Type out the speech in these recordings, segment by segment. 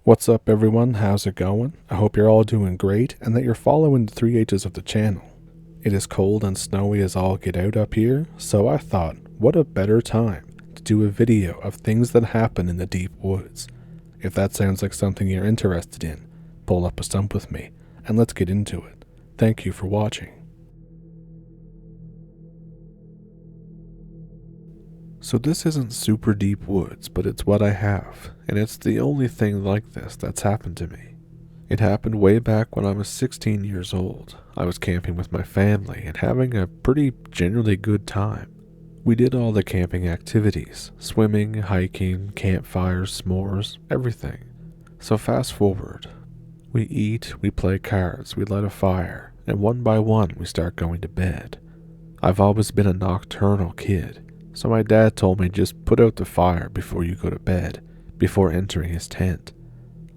What's up, everyone? How's it going? I hope you're all doing great and that you're following the 3H's of the channel. It is cold and snowy as all get out up here, so I thought, what a better time to do a video of things that happen in the deep woods. If that sounds like something you're interested in, pull up a stump with me and let's get into it. Thank you for watching. So this isn't super deep woods, but it's what I have, and it's the only thing like this that's happened to me. It happened way back when I was 16 years old. I was camping with my family and having a pretty generally good time. We did all the camping activities, swimming, hiking, campfires, s'mores, everything. So fast forward. We eat, we play cards, we light a fire, and one by one we start going to bed. I've always been a nocturnal kid. So my dad told me just put out the fire before you go to bed, before entering his tent.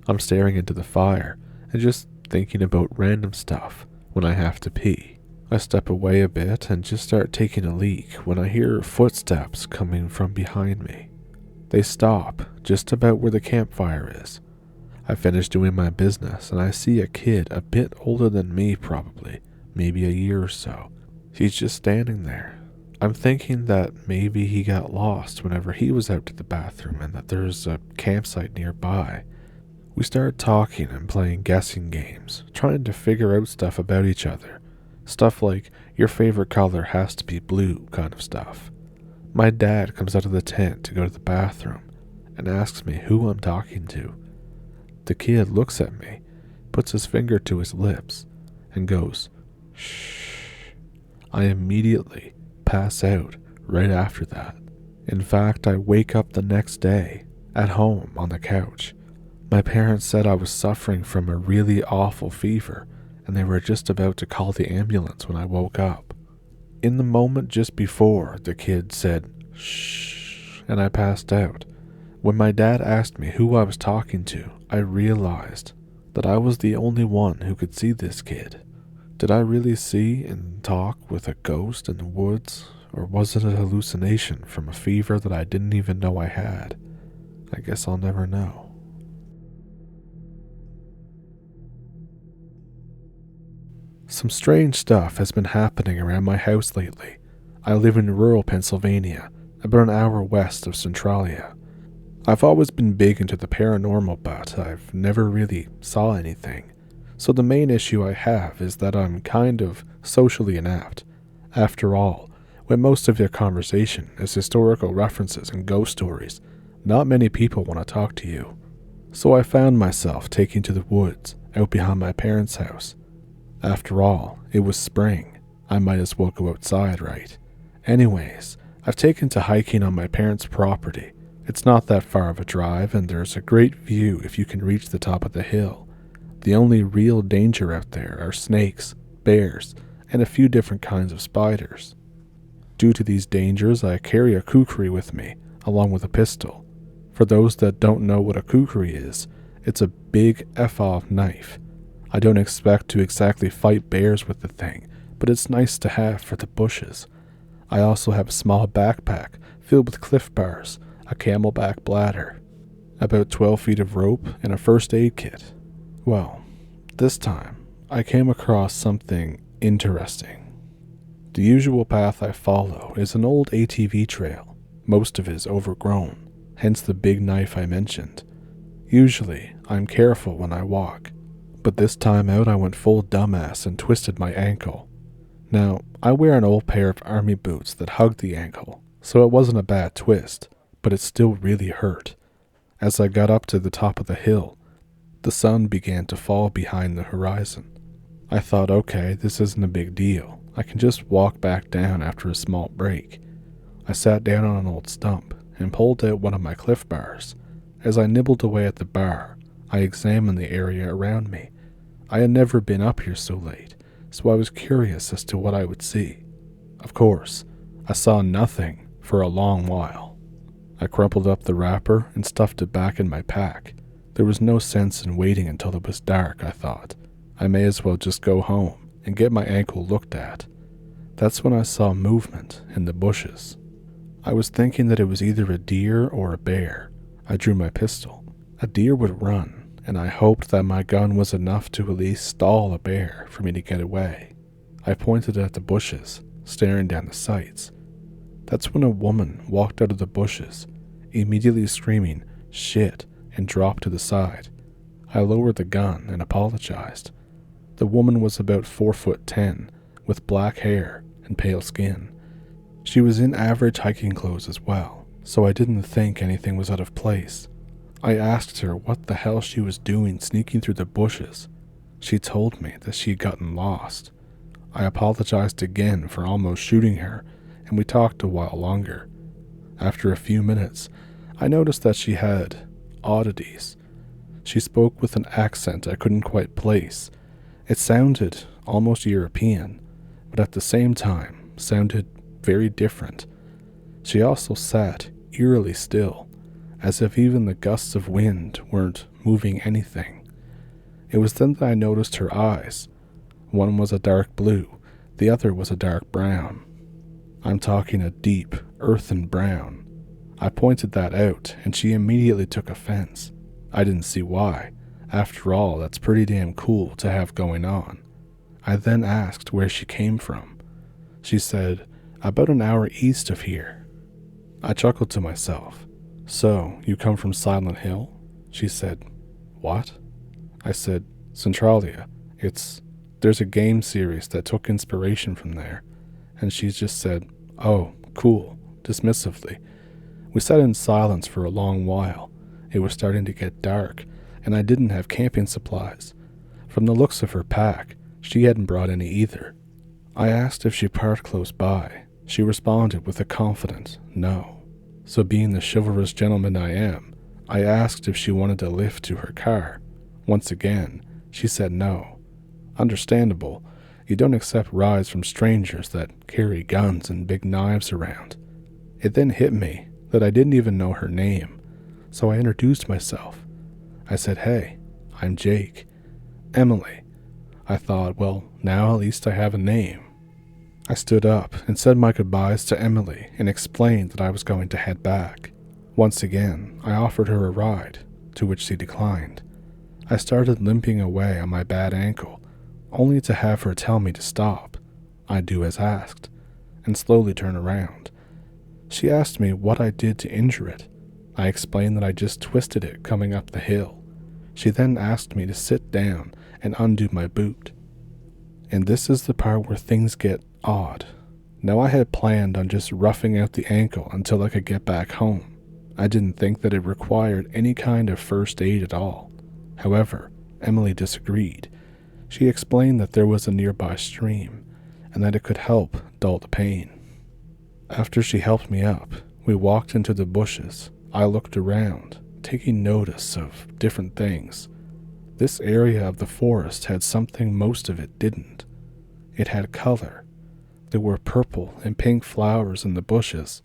I'm staring into the fire and just thinking about random stuff when I have to pee. I step away a bit and just start taking a leak when I hear footsteps coming from behind me. They stop just about where the campfire is. I finish doing my business and I see a kid a bit older than me probably, maybe a year or so. He's just standing there. I'm thinking that maybe he got lost whenever he was out to the bathroom and that there's a campsite nearby. We started talking and playing guessing games, trying to figure out stuff about each other. Stuff like, your favorite color has to be blue kind of stuff. My dad comes out of the tent to go to the bathroom and asks me who I'm talking to. The kid looks at me, puts his finger to his lips, and goes, "Shh." I immediately pass out right after that. In fact, I wake up the next day, at home on the couch. My parents said I was suffering from a really awful fever, and they were just about to call the ambulance when I woke up. In the moment just before, the kid said, "Shh," and I passed out. When my dad asked me who I was talking to, I realized that I was the only one who could see this kid. Did I really see and talk with a ghost in the woods, or was it a hallucination from a fever that I didn't even know I had? I guess I'll never know. Some strange stuff has been happening around my house lately. I live in rural Pennsylvania, about an hour west of Centralia. I've always been big into the paranormal, but I've never really saw anything. So the main issue I have is that I'm kind of socially inept. After all, when most of your conversation is historical references and ghost stories, not many people want to talk to you. So I found myself taking to the woods out behind my parents' house. After all, it was spring. I might as well go outside, right? Anyways, I've taken to hiking on my parents' property. It's not that far of a drive and there's a great view if you can reach the top of the hill. The only real danger out there are snakes, bears, and a few different kinds of spiders. Due to these dangers, I carry a kukri with me, along with a pistol. For those that don't know what a kukri is, it's a big F-off knife. I don't expect to exactly fight bears with the thing, but it's nice to have for the bushes. I also have a small backpack filled with Cliff Bars, a camelback bladder, about 12 feet of rope, and a first aid kit. Well, this time, I came across something interesting. The usual path I follow is an old ATV trail. Most of it is overgrown, hence the big knife I mentioned. Usually, I'm careful when I walk, but this time out I went full dumbass and twisted my ankle. Now, I wear an old pair of army boots that hug the ankle, so it wasn't a bad twist, but it still really hurt. As I got up to the top of the hill, the sun began to fall behind the horizon. I thought, okay, this isn't a big deal. I can just walk back down after a small break. I sat down on an old stump and pulled out one of my Cliff Bars. As I nibbled away at the bar, I examined the area around me. I had never been up here so late, so I was curious as to what I would see. Of course, I saw nothing for a long while. I crumpled up the wrapper and stuffed it back in my pack. There was no sense in waiting until it was dark, I thought. I may as well just go home and get my ankle looked at. That's when I saw movement in the bushes. I was thinking that it was either a deer or a bear. I drew my pistol. A deer would run, and I hoped that my gun was enough to at least stall a bear for me to get away. I pointed at the bushes, staring down the sights. That's when a woman walked out of the bushes, immediately screaming, "Shit," and dropped to the side. I lowered the gun and apologized. The woman was about 4'10", with black hair and pale skin. She was in average hiking clothes as well, so I didn't think anything was out of place. I asked her what the hell she was doing sneaking through the bushes. She told me that she had gotten lost. I apologized again for almost shooting her, and we talked a while longer. After a few minutes, I noticed that she had oddities. She spoke with an accent I couldn't quite place. It sounded almost European, but at the same time sounded very different. She also sat eerily still, as if even the gusts of wind weren't moving anything. It was then that I noticed her eyes. One was a dark blue, the other was a dark brown. I'm talking a deep, earthen brown. I pointed that out, and she immediately took offense. I didn't see why. After all, that's pretty damn cool to have going on. I then asked where she came from. She said, "About an hour east of here." I chuckled to myself. "So, you come from Silent Hill?" She said, "What?" I said, "Centralia. There's a game series that took inspiration from there." And she just said, "Oh, cool," dismissively. We sat in silence for a long while. It was starting to get dark, and I didn't have camping supplies. From the looks of her pack, she hadn't brought any either. I asked if she parked close by. She responded with a confident no. So being the chivalrous gentleman I am, I asked if she wanted a lift to her car. Once again, she said no. Understandable. You don't accept rides from strangers that carry guns and big knives around. It then hit me that I didn't even know her name, so I introduced myself. I said, "Hey, I'm Jake." "Emily." I thought, well, now at least I have a name. I stood up and said my goodbyes to Emily and explained that I was going to head back. Once again, I offered her a ride, to which she declined. I started limping away on my bad ankle, only to have her tell me to stop. I do as asked, and slowly turn around. She asked me what I did to injure it. I explained that I just twisted it coming up the hill. She then asked me to sit down and undo my boot. And this is the part where things get odd. Now I had planned on just roughing out the ankle until I could get back home. I didn't think that it required any kind of first aid at all. However, Emily disagreed. She explained that there was a nearby stream, and that it could help dull the pain. After she helped me up, we walked into the bushes. I looked around, taking notice of different things. This area of the forest had something most of it didn't. It had color. There were purple and pink flowers in the bushes.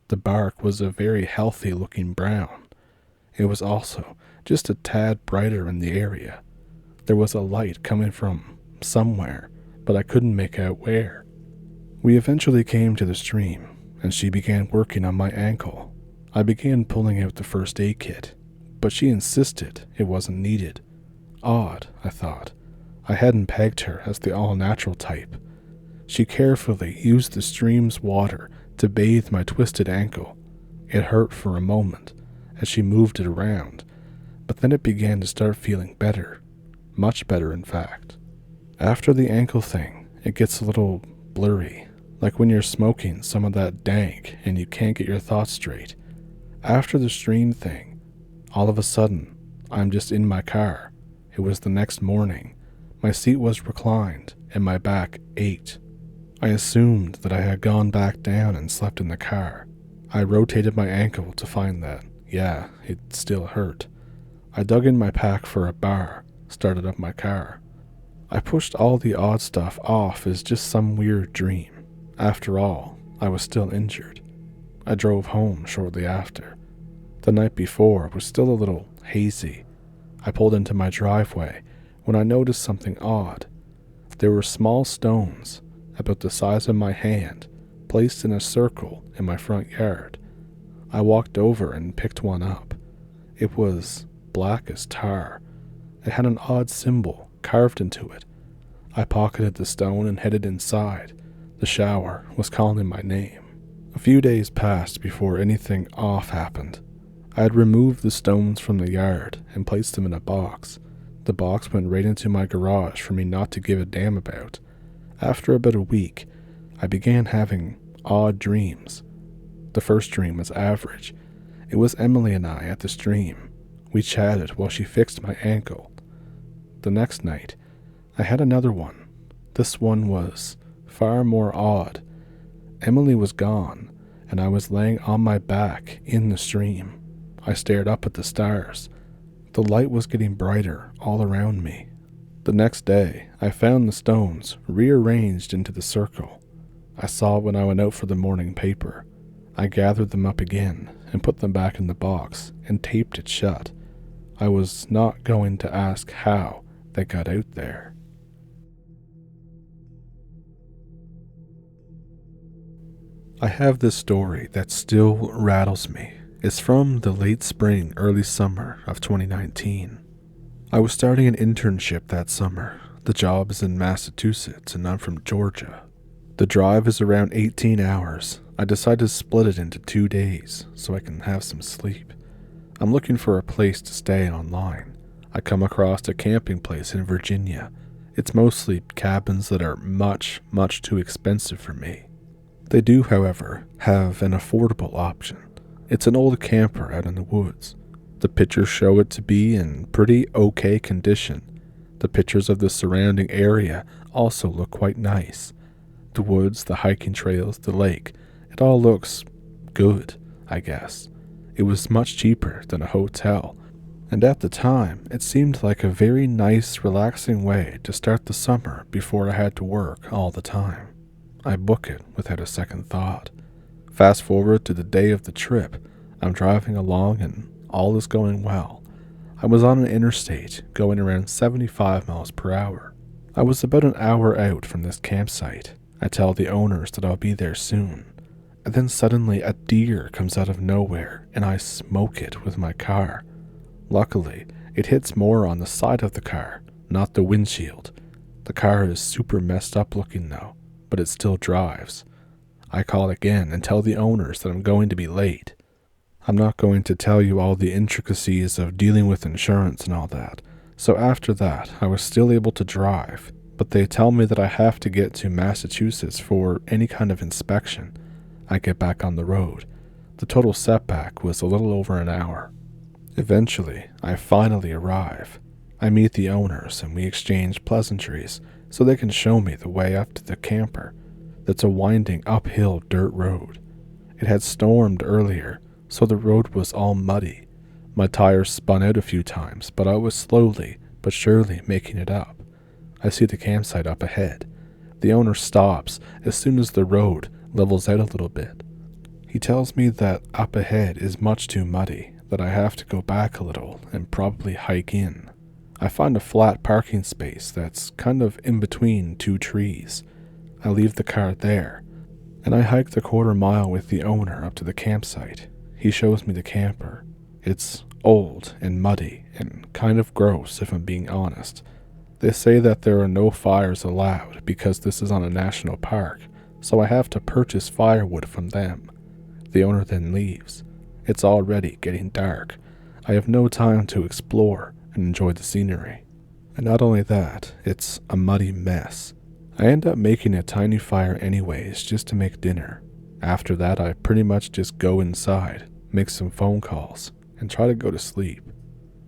The bark was a very healthy-looking brown. It was also just a tad brighter in the area. There was a light coming from somewhere, but I couldn't make out where. We eventually came to the stream, and she began working on my ankle. I began pulling out the first aid kit, but she insisted it wasn't needed. Odd, I thought. I hadn't pegged her as the all-natural type. She carefully used the stream's water to bathe my twisted ankle. It hurt for a moment as she moved it around, but then it began to start feeling better. Much better, in fact. After the ankle thing, it gets a little blurry, like when you're smoking some of that dank and you can't get your thoughts straight. After the stream thing, all of a sudden, I'm just in my car. It was the next morning. My seat was reclined, and my back ached. I assumed that I had gone back down and slept in the car. I rotated my ankle to find that, yeah, it still hurt. I dug in my pack for a bar, started up my car. I pushed all the odd stuff off as just some weird dream. After all, I was still injured. I drove home shortly after. The night before was still a little hazy. I pulled into my driveway when I noticed something odd. There were small stones, about the size of my hand, placed in a circle in my front yard. I walked over and picked one up. It was black as tar, It had an odd symbol carved into it. I pocketed the stone and headed inside. The shower was calling my name. A few days passed before anything off happened. I had removed the stones from the yard and placed them in a box. The box went right into my garage for me not to give a damn about. After about a week, I began having odd dreams. The first dream was average. It was Emily and I at the stream. We chatted while she fixed my ankle. The next night, I had another one. This one was far more odd. Emily was gone, and I was laying on my back in the stream. I stared up at the stars. The light was getting brighter all around me. The next day, I found the stones rearranged into the circle. I saw it when I went out for the morning paper. I gathered them up again and put them back in the box and taped it shut. I was not going to ask how they got out there. I have this story that still rattles me. It's from the late spring, early summer of 2019. I was starting an internship that summer. The job is in Massachusetts and I'm from Georgia. The drive is around 18 hours. I decided to split it into 2 days so I can have some sleep. I'm looking for a place to stay online. I come across a camping place in Virginia. It's mostly cabins that are much too expensive for me. They do, however, have an affordable option. It's an old camper out in the woods. The pictures show it to be in pretty okay condition. The pictures of the surrounding area also look quite nice. The woods, the hiking trails, the lake, it all looks good, I guess. It was much cheaper than a hotel, and at the time, it seemed like a very nice, relaxing way to start the summer before I had to work all the time. I book it without a second thought. Fast forward to the day of the trip. I'm driving along and all is going well. I was on an interstate going around 75 miles per hour. I was about an hour out from this campsite. I tell the owners that I'll be there soon. And then suddenly a deer comes out of nowhere and I smoke it with my car. Luckily, it hits more on the side of the car, not the windshield. The car is super messed up looking though, but it still drives. I call again and tell the owners that I'm going to be late. I'm not going to tell you all the intricacies of dealing with insurance and all that. So after that, I was still able to drive, but they tell me that I have to get to Massachusetts for any kind of inspection. I get back on the road. The total setback was a little over an hour. Eventually, I finally arrive. I meet the owners and we exchange pleasantries so they can show me the way up to the camper. That's a winding uphill dirt road. It had stormed earlier, so the road was all muddy. My tires spun out a few times, but I was slowly but surely making it up. I see the campsite up ahead. The owner stops as soon as the road levels out a little bit. He tells me that up ahead is much too muddy, that I have to go back a little and probably hike in. I find a flat parking space that's kind of in between two trees. I leave the car there, and I hike the quarter-mile with the owner up to the campsite. He shows me the camper. It's old and muddy and kind of gross if I'm being honest. They say that there are no fires allowed because this is on a national park, so I have to purchase firewood from them. The owner then leaves. It's already getting dark. I have no time to explore and enjoy the scenery. And not only that, it's a muddy mess. I end up making a tiny fire anyways just to make dinner. After that, I pretty much just go inside, make some phone calls, and try to go to sleep.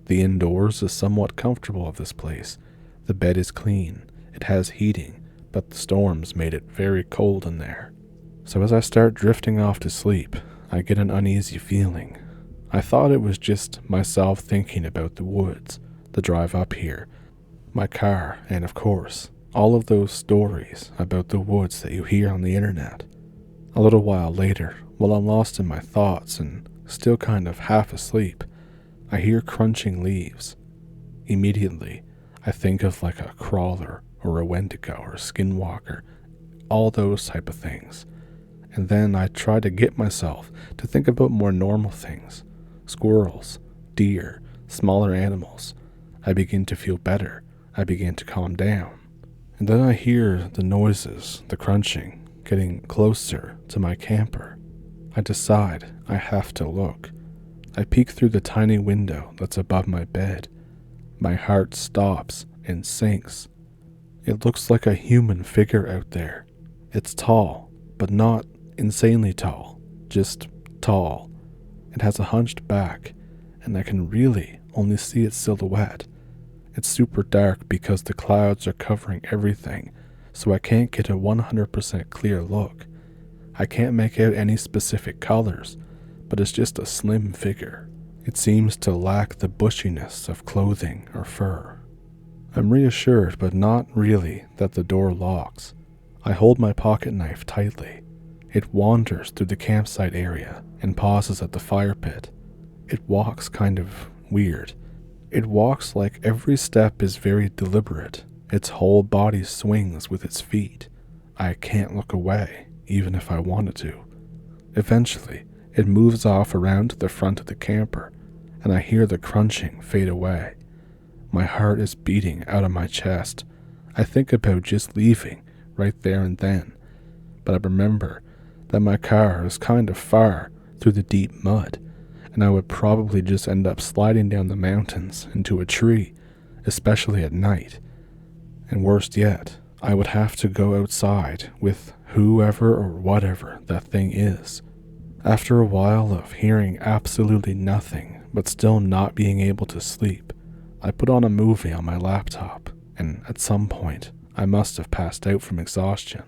The indoors is somewhat comfortable of this place. The bed is clean, it has heating, but the storms made it very cold in there. So as I start drifting off to sleep, I get an uneasy feeling. I thought it was just myself thinking about the woods, the drive up here, my car, and of course, all of those stories about the woods that you hear on the internet. A little while later, while I'm lost in my thoughts and still kind of half asleep, I hear crunching leaves. Immediately, I think of like a crawler or a wendigo or a skinwalker, all those type of things. And then I try to get myself to think about more normal things. Squirrels, deer, smaller animals. I begin to feel better. I begin to calm down. And then I hear the noises, the crunching, getting closer to my camper. I decide I have to look. I peek through the tiny window that's above my bed. My heart stops and sinks. It looks like a human figure out there. It's tall, but not insanely tall, just tall. It has a hunched back, and I can really only see its silhouette. It's super dark because the clouds are covering everything, so I can't get a 100% clear look. I can't make out any specific colors, but it's just a slim figure. It seems to lack the bushiness of clothing or fur. I'm reassured, but not really, that the door locks. I hold my pocket knife tightly. It wanders through the campsite area and pauses at the fire pit. It walks kind of weird. It walks like every step is very deliberate. Its whole body swings with its feet. I can't look away, even if I wanted to. Eventually, it moves off around to the front of the camper, and I hear the crunching fade away. My heart is beating out of my chest. I think about just leaving right there and then, but I remember that my car is kind of far through the deep mud, and I would probably just end up sliding down the mountains into a tree, especially at night. And worst yet, I would have to go outside with whoever or whatever that thing is. After a while of hearing absolutely nothing, but still not being able to sleep, I put on a movie on my laptop, and at some point, I must have passed out from exhaustion.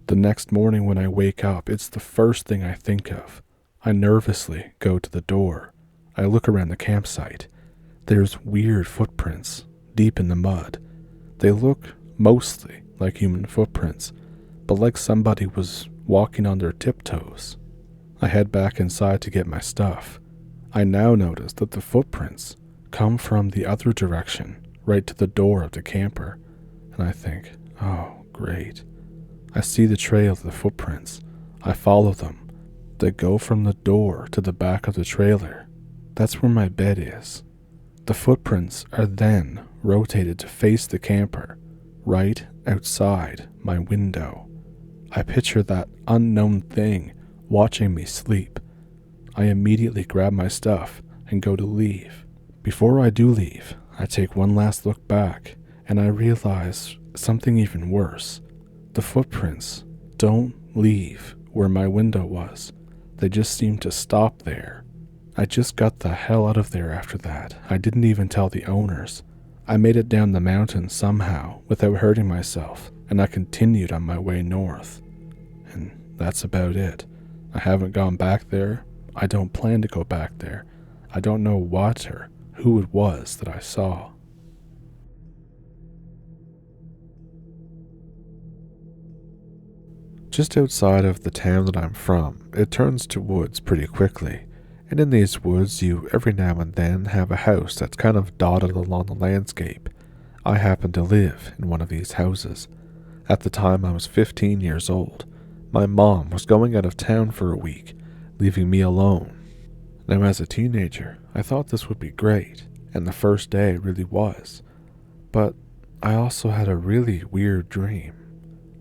The next morning when I wake up, it's the first thing I think of. I nervously go to the door. I look around the campsite. There's weird footprints, deep in the mud. They look mostly like human footprints, but like somebody was walking on their tiptoes. I head back inside to get my stuff. I now notice that the footprints come from the other direction, right to the door of the camper, and I think, oh, great. I see the trail of the footprints. I follow them. They go from the door to the back of the trailer. That's where my bed is. The footprints are then rotated to face the camper, right outside my window. I picture that unknown thing watching me sleep. I immediately grab my stuff and go to leave. Before I do leave, I take one last look back, and I realize something even worse. The footprints don't leave where my window was. They just seem to stop there. I just got the hell out of there after that. I didn't even tell the owners. I made it down the mountain somehow without hurting myself, and I continued on my way north. And that's about it. I haven't gone back there. I don't plan to go back there. I don't know what or who it was that I saw. Just outside of the town that I'm from, it turns to woods pretty quickly, and in these woods you every now and then have a house that's kind of dotted along the landscape. I happen to live in one of these houses. At the time I was 15 years old. My mom was going out of town for a week, leaving me alone. Now as a teenager, I thought this would be great, and the first day really was. But I also had a really weird dream.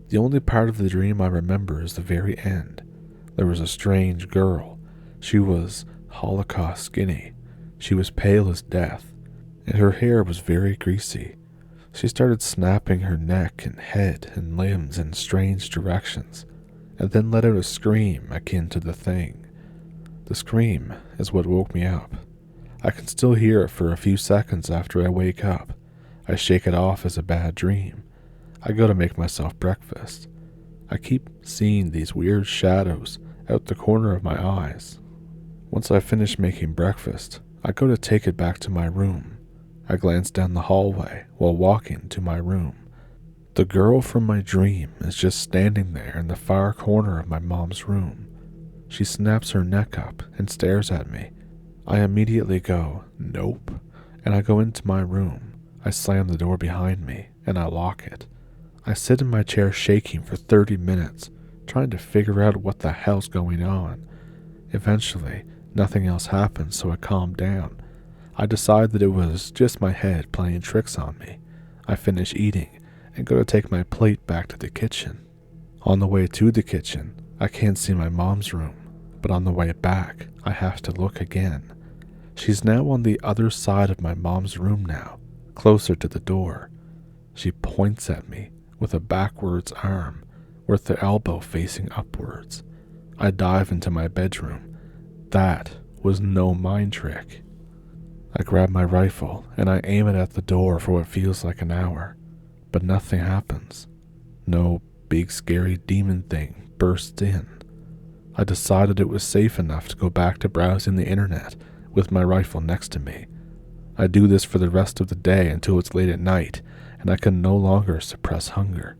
The only part of the dream I remember is the very end. There was a strange girl. She was Holocaust skinny. She was pale as death, and her hair was very greasy. She started snapping her neck and head and limbs in strange directions, and then let out a scream akin to the thing. The scream is what woke me up. I can still hear it for a few seconds after I wake up. I shake it off as a bad dream. I go to make myself breakfast. I keep seeing these weird shadows out the corner of my eyes. Once I finish making breakfast, I go to take it back to my room. I glance down the hallway while walking to my room. The girl from my dream is just standing there in the far corner of my mom's room. She snaps her neck up and stares at me. I immediately go, nope, and I go into my room. I slam the door behind me and I lock it. I sit in my chair shaking for 30 minutes, trying to figure out what the hell's going on. Eventually, nothing else happens, so I calm down. I decide that it was just my head playing tricks on me. I finish eating and go to take my plate back to the kitchen. On the way to the kitchen, I can't see my mom's room, but on the way back, I have to look again. She's now on the other side of my mom's room now, closer to the door. She points at me with a backwards arm, with the elbow facing upwards. I dive into my bedroom. That was no mind trick. I grab my rifle and I aim it at the door for what feels like an hour, but nothing happens. No big scary demon thing bursts in. I decided it was safe enough to go back to browsing the internet with my rifle next to me. I do this for the rest of the day until it's late at night and I can no longer suppress hunger.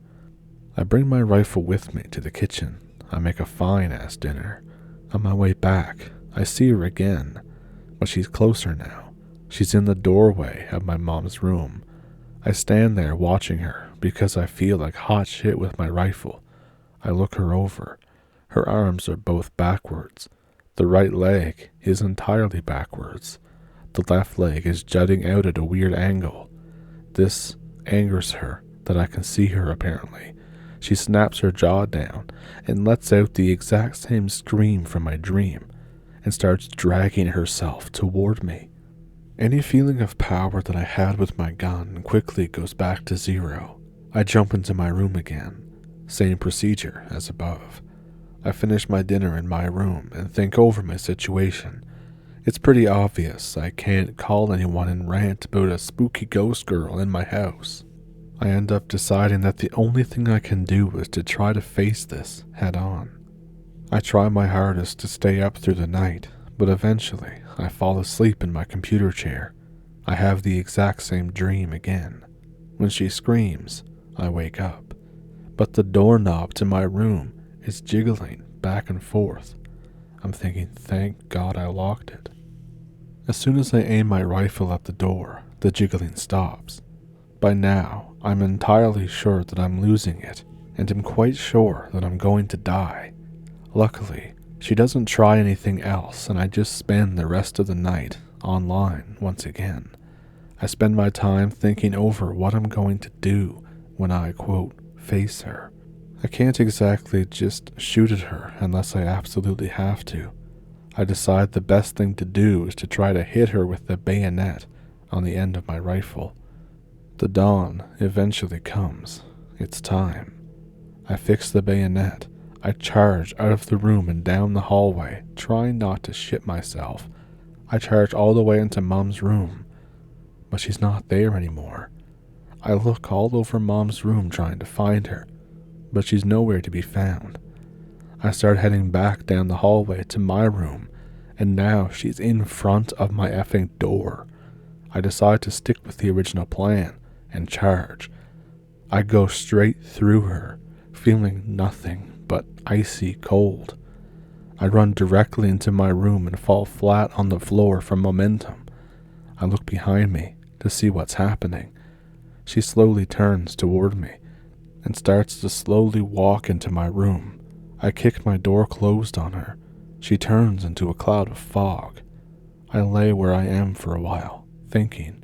I bring my rifle with me to the kitchen. I make a fine-ass dinner. On my way back, I see her again, but she's closer now. She's in the doorway of my mom's room. I stand there watching her because I feel like hot shit with my rifle. I look her over. Her arms are both backwards. The right leg is entirely backwards. The left leg is jutting out at a weird angle. This angers her that I can see her apparently. She snaps her jaw down and lets out the exact same scream from my dream and starts dragging herself toward me. Any feeling of power that I had with my gun quickly goes back to zero. I jump into my room again. Same procedure as above. I finish my dinner in my room and think over my situation. It's pretty obvious I can't call anyone and rant about a spooky ghost girl in my house. I end up deciding that the only thing I can do is to try to face this head on. I try my hardest to stay up through the night, but eventually I fall asleep in my computer chair. I have the exact same dream again. When she screams, I wake up, but the doorknob to my room is jiggling back and forth. I'm thinking, thank God I locked it. As soon as I aim my rifle at the door, the jiggling stops. By now, I'm entirely sure that I'm losing it, and am quite sure that I'm going to die. Luckily, she doesn't try anything else, and I just spend the rest of the night online once again. I spend my time thinking over what I'm going to do when I, quote, face her. I can't exactly just shoot at her unless I absolutely have to. I decide the best thing to do is to try to hit her with the bayonet on the end of my rifle. The dawn eventually comes. It's time. I fix the bayonet. I charge out of the room and down the hallway, trying not to shit myself. I charge all the way into Mom's room, but she's not there anymore. I look all over Mom's room trying to find her, but she's nowhere to be found. I start heading back down the hallway to my room, and now she's in front of my effing door. I decide to stick with the original plan and charge. I go straight through her, feeling nothing but icy cold. I run directly into my room and fall flat on the floor from momentum. I look behind me to see what's happening. She slowly turns toward me and starts to slowly walk into my room. I kick my door closed on her. She turns into a cloud of fog. I lay where I am for a while, thinking.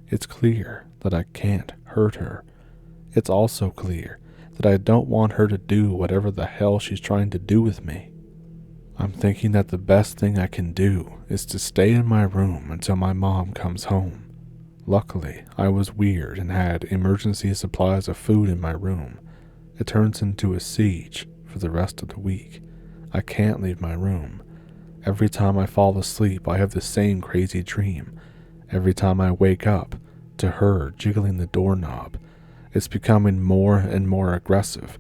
It's clear that I can't hurt her. It's also clear that I don't want her to do whatever the hell she's trying to do with me. I'm thinking that the best thing I can do is to stay in my room until my mom comes home. Luckily, I was weird and had emergency supplies of food in my room. It turns into a siege for the rest of the week. I can't leave my room. Every time I fall asleep, I have the same crazy dream. Every time I wake up, to her jiggling the doorknob. It's becoming more and more aggressive,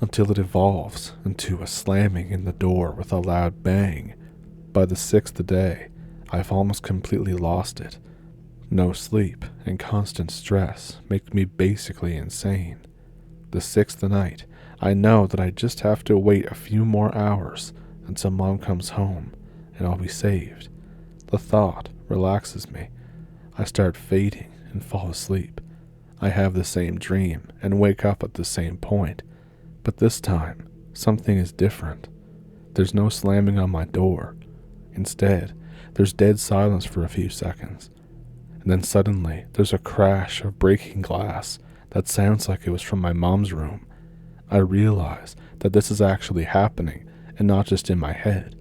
until it evolves into a slamming in the door with a loud bang. By the 6th day, I've almost completely lost it. No sleep and constant stress make me basically insane. The 6th night, I know that I just have to wait a few more hours until Mom comes home and I'll be saved. The thought relaxes me. I start fading and fall asleep. I have the same dream and wake up at the same point, but this time, something is different. There's no slamming on my door. Instead, There's dead silence for a few seconds, and then suddenly there's a crash of breaking glass that sounds like it was from my mom's room. I realize that this is actually happening and not just in my head.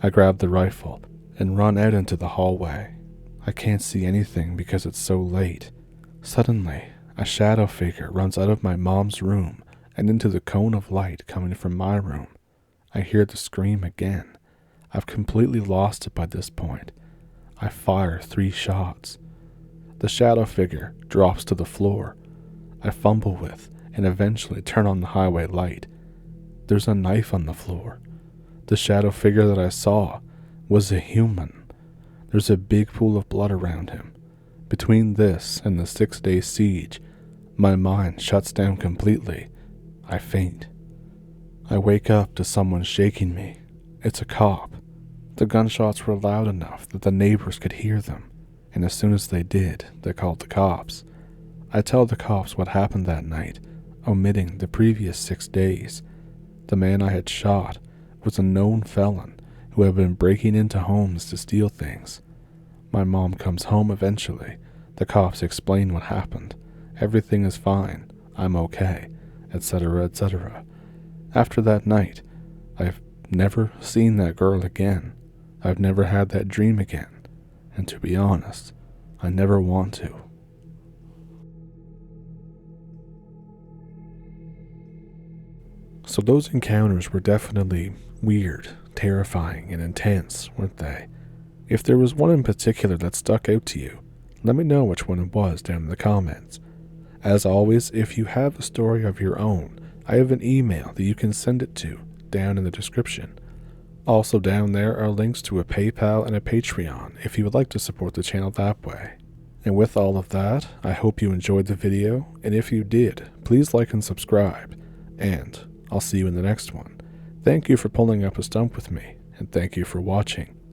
I grab the rifle and run out into the hallway. I can't see anything because it's so late. Suddenly, a shadow figure runs out of my mom's room and into the cone of light coming from my room. I hear the scream again. I've completely lost it by this point. I fire 3 shots. The shadow figure drops to the floor. I fumble with and eventually turn on the highway light. There's a knife on the floor. The shadow figure that I saw was a human. There's a big pool of blood around him. Between this and the 6-day siege, my mind shuts down completely. I faint. I wake up to someone shaking me. It's a cop. The gunshots were loud enough that the neighbors could hear them, and as soon as they did, they called the cops. I tell the cops what happened that night, omitting the previous 6 days. The man I had shot was a known felon who had been breaking into homes to steal things. My mom comes home eventually. The cops explain what happened. Everything is fine. I'm okay, etc., etc. After that night, I've never seen that girl again. I've never had that dream again. And to be honest, I never want to. So those encounters were definitely weird, terrifying, and intense, weren't they? If there was one in particular that stuck out to you, let me know which one it was down in the comments. As always, if you have a story of your own, I have an email that you can send it to down in the description. Also down there are links to a PayPal and a Patreon if you would like to support the channel that way. And with all of that, I hope you enjoyed the video, and if you did, please like and subscribe, and I'll see you in the next one. Thank you for pulling up a stump with me, and thank you for watching.